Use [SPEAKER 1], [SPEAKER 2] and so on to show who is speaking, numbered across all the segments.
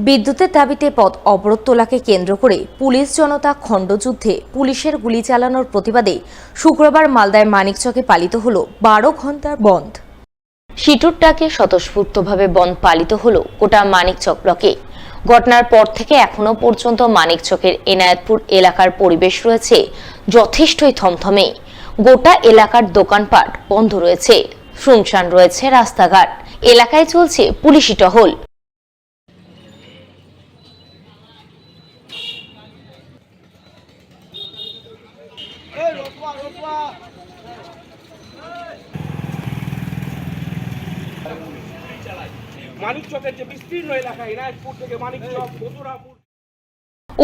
[SPEAKER 1] বিদ্যুতের দাবিতে পথ অবরোধ তোলাকে কেন্দ্র করে পুলিশ জনতা খণ্ডযুদ্ধে পুলিশের গুলি চালানোর প্রতিবাদে শুক্রবার মালদায় মানিকচকে পালিত হল 12 ঘন্টার বন্ধ। সিটুর ডাকে স্বতঃস্ফূর্তভাবে বন্ধ পালিত হল গোটা মানিকচক ব্লকে। ঘটনার পর থেকে এখনো পর্যন্ত মানিকচকের এনায়েতপুর এলাকার পরিবেশ রয়েছে যথেষ্টই থমথমে। গোটা এলাকার দোকানপাট বন্ধ রয়েছে, শুনশান রয়েছে রাস্তাঘাট। এলাকায় চলছে পুলিশি টহল।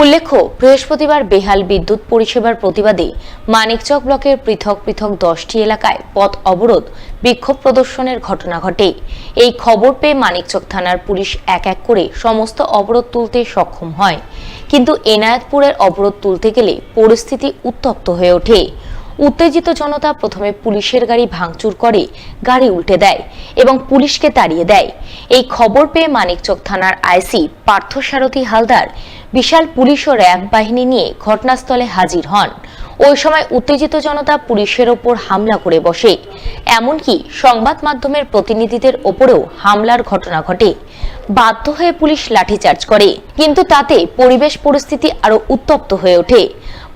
[SPEAKER 1] উল্লেখ্য, বৃহস্পতিবার বেহাল বিদ্যুৎ পরিষেবার প্রতিবাদে মানিকচক ব্লকের পৃথক পৃথক 10টি এলাকায় পথ অবরোধ বিক্ষোভ প্রদর্শনের ঘটনা ঘটে। এই খবর পেয়ে মানিকচক থানার পুলিশ এক এক করে সমস্ত অবরোধ তুলতে সক্ষম হয়, কিন্তু এনায়েতপুরের অবরোধ তুলতে গেলে পরিস্থিতি উত্তপ্ত হয়ে ওঠে। উত্তেজিত জনতা প্রথমে পুলিশের গাড়ি ভাঙচুর করে, গাড়ি উল্টে দেয় এবং পুলিশকে তাড়িয়ে দেয়। এই খবর পেয়ে মানিকচক থানার আইসি পার্থসারথী হালদার বিশাল পুলিশ ও র্যাব বাহিনী নিয়ে ঘটনাস্থলে হাজির হন। ওই সময় উত্তেজিত জনতা পুলিশের ওপর হামলা করে বসে, এমনকি সংবাদ মাধ্যমের প্রতিনিধিদের ওপরেও হামলার ঘটনা ঘটে। বাধ্য হয়ে পুলিশ লাঠিচার্জ করে, কিন্তু তাতে পরিবেশ পরিস্থিতি আরো উত্তপ্ত হয়ে ওঠে।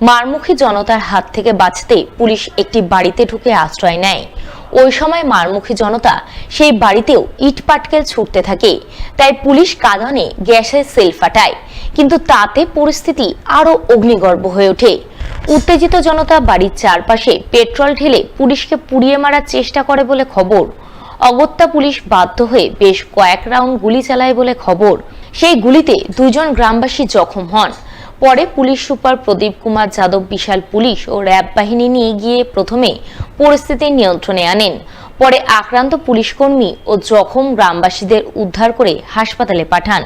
[SPEAKER 1] মারমুখী জনতার হাত থেকে বাঁচতে পুলিশ একটি বাড়িতে ঢুকে আশ্রয় নেয়। ওই সময় মারমুখী জনতা সেই বাড়িতেও ইট পাটকেল ছুটতে থাকে, তাই পুলিশ কাঁদানে গ্যাসের সেল ফাটায়, কিন্তু তাতে পরিস্থিতি আরো অগ্নিগর্ভ হয়ে ওঠে। উত্তেজিত জনতা বাড়ির চারপাশে পেট্রোল ঢেলে পুলিশকে পুড়িয়ে মারার চেষ্টা করে বলে খবর। অগত্যা পুলিশ বাধ্য হয়ে বেশ কয়েক রাউন্ড গুলি চালায় বলে খবর। সেই গুলিতে 2 জন গ্রামবাসী জখম হন। পরে পুলিশ সুপার প্রদীপ কুমার যাদব বিশাল পুলিশ ও র্যাব বাহিনী নিয়ে গিয়ে প্রথমে পরিস্থিতি নিয়ন্ত্রণে আনেন। পরে আক্রান্ত পুলিশকর্মী ও জখম গ্রামবাসীদের উদ্ধার করে হাসপাতালে পাঠান।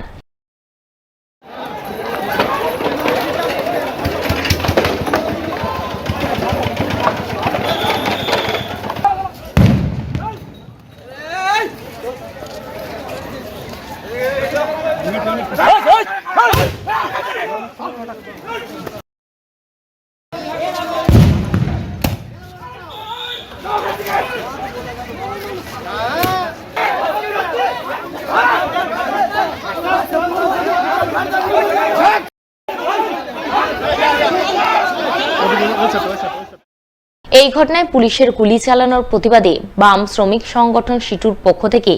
[SPEAKER 1] এই ঘটনায় পুলিশের গুলি চালানোর প্রতিবাদে বাম শ্রমিক সংগঠন সিটুর পক্ষ থেকে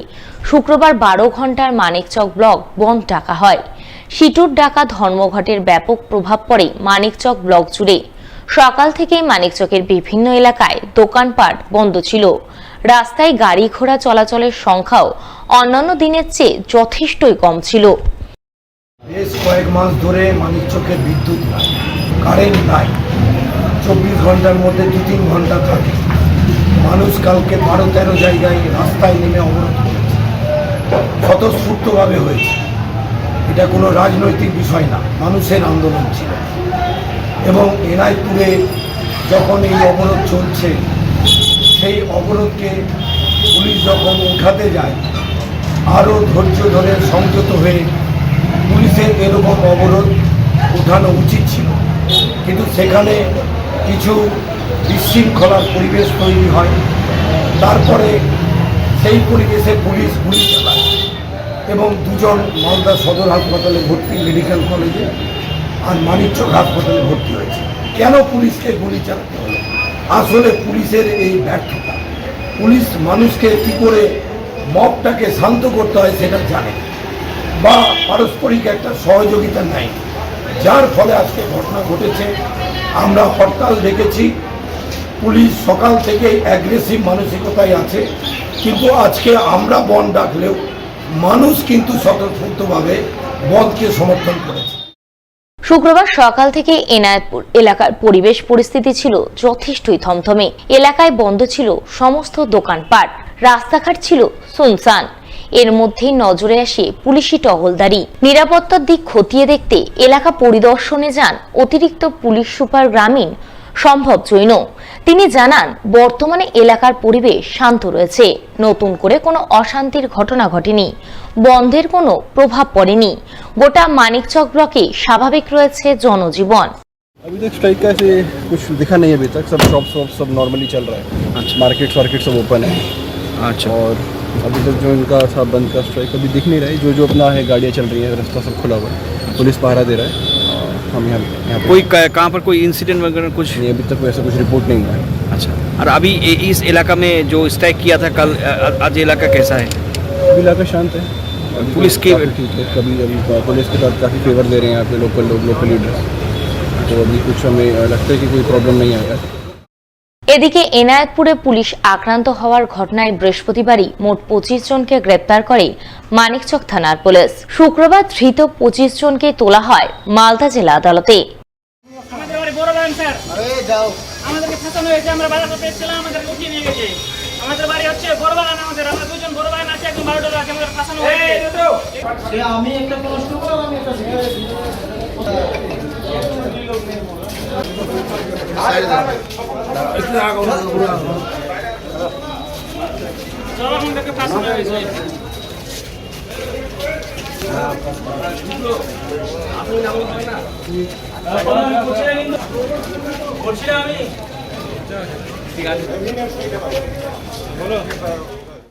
[SPEAKER 1] শুক্রবার 12 ঘন্টার মানিকচক ব্লক বন্ধ ডাকা হয়। সিটুর ডাকা ধর্মঘটের ব্যাপক প্রভাব পড়ে মানিকচক ব্লক জুড়ে। সকাল থেকেই মানিকচকের বিভিন্ন এলাকায় দোকানপাট বন্ধ ছিল। রাস্তায় গাড়ি ঘোড়া চলাচলের সংখ্যাও অন্যান্য দিনের চেয়ে যথেষ্টই কম ছিল।
[SPEAKER 2] বেশ কয়েক মাস ধরে মানিকচকের বিদ্যুৎ নাই, কারেন্ট নাই। 24 ঘন্টার মধ্যে 2-3 ঘন্টা থাকে। মানুষ কালকে 12-13 জায়গায় রাস্তায় নেমে অবরোধ করেছে, স্বতঃস্ফূর্তভাবে হয়েছে। এটা কোনো রাজনৈতিক বিষয় না, মানুষের আন্দোলন ছিল। এবং এনায়েতপুরে যখন এই অবরোধ চলছে, সেই অবরোধকে পুলিশ যখন উঠাতে যায়, আরও ধৈর্য ধরে সংযত হয়ে পুলিশের এরকম অবরোধ উঠানো উচিত ছিল, কিন্তু সেখানে কিছু বিশৃঙ্খলার পরিবেশ তৈরি হয়। তারপরে সেই পরিবেশে পুলিশ গুলি চালায় এবং 2 জন মালদা সদর হাসপাতালে ভর্তি, মেডিকেল কলেজে, আর মানিকচক হাসপাতালে ভর্তি হয়েছে। কেন পুলিশকে গুলি চালাতে হলো? আসলে পুলিশের এই ব্যর্থতা। পুলিশ মানুষকে কী করে মবটাকে শান্ত করতে হয় সেটা জানে, বা পারস্পরিক একটা সহযোগিতা নেয়, যার ফলে আজকে ঘটনা ঘটেছে। আমরা হরতাল দেখেছি, পুলিশ সকাল থেকে অ্যাগ্রেসিভ মানসিকতায় আছে, কিন্তু আজকে আমরা বন্ধ ডাকলেও মানুষ কিন্তু স্বতঃস্ফূর্তভাবে বন্ধকে সমর্থন করেছে।
[SPEAKER 1] শুক্রবার সকাল থেকে এনায়েতপুর এলাকার পরিবেশ পরিস্থিতি ছিল যথেষ্টই থমথমে। এলাকায় বন্ধ ছিল সমস্ত দোকানপাট, রাস্তাঘাট ছিল শুনশান। এর মধ্যেই নজরে আসে পুলিশি টহলদারি। নিরাপত্তার দিক খতিয়ে দেখতে এলাকা পরিদর্শনে যান অতিরিক্ত পুলিশ সুপার গ্রামীণ সম্ভব জৈন। তিনি জানান, বর্তমানে এলাকার পরিবেশ শান্ত রয়েছে, নতুন করে কোনো অশান্তির ঘটনা ঘটেনি, বন্ধের কোনো প্রভাব पड़ेনি। গোটা মানিকচক ব্লকে স্বাভাবিক রয়েছে জনজীবন।
[SPEAKER 3] अभी तक स्ट्राइक का ऐसे कुछ दिखा नहीं है अभी तक, सब शॉप्स वॉप सब नॉर्मली चल रहा है।
[SPEAKER 4] अच्छा।
[SPEAKER 3] मार्केट वार्केट सब ओपन है
[SPEAKER 4] अच्छा।
[SPEAKER 3] और अभी तक जो इनका था बंद का स्ट्राइक अभी दिख नहीं रहा है। जो अपना है गाड़ियाँ चल रही हैं, रास्ता सब खुला हुआ है, पुलिस पहरा दे रहा है। और हम यहाँ पे
[SPEAKER 4] कोई कहाँ पर कोई इंसिडेंट वगैरह कुछ?
[SPEAKER 3] नहीं, अभी तक ऐसा कुछ रिपोर्ट नहीं हुआ है।
[SPEAKER 4] अच्छा। और अभी इस इलाका में जो स्ट्राइक किया था कल, आज इलाका कैसा है?
[SPEAKER 3] अभी इलाका शांत है। अभी
[SPEAKER 4] पुलिस
[SPEAKER 3] तो
[SPEAKER 4] के-
[SPEAKER 3] काफी ठीक है, कभी अभी पुलिस के साथ काफ़ी फेवर दे रहे हैं यहाँ पे लोकल लोग, लोकल लीडर्स। तो अभी कुछ हमें लगता है कि कोई प्रॉब्लम नहीं आएगा।
[SPEAKER 1] এদিকে এনায়েতপুরে পুলিশ আক্রান্ত হওয়ার ঘটনায় বৃহস্পতিবারই মোট 25 জনকে গ্রেপ্তার করে মানিকচক থানার পুলিশ। শুক্রবার ধৃত 25 জনকে তোলা হয় মালদা জেলা আদালতে।
[SPEAKER 5] আমাদের বাড়ি বড় বাগান স্যার। আমাদেরকে ফাঁসানো হয়েছে, আমরা বাজার করতে এসেছিলাম, আমাদেরকে উঠিয়ে নিয়ে গেছে। আমাদের বাড়ি হচ্ছে বড় বাগান, আমরা দুজন বড় বাগান আছে, একদম 12 টাকা আছে, আমাদের ফাঁসানো হয়েছে।
[SPEAKER 6] আমি একটা প্রশ্ন করলাম, আমি একটা
[SPEAKER 5] সব আমাদেরকে ফাঁসানো হয়েছে। বলছিলাম আমি ঠিক আছে বলো।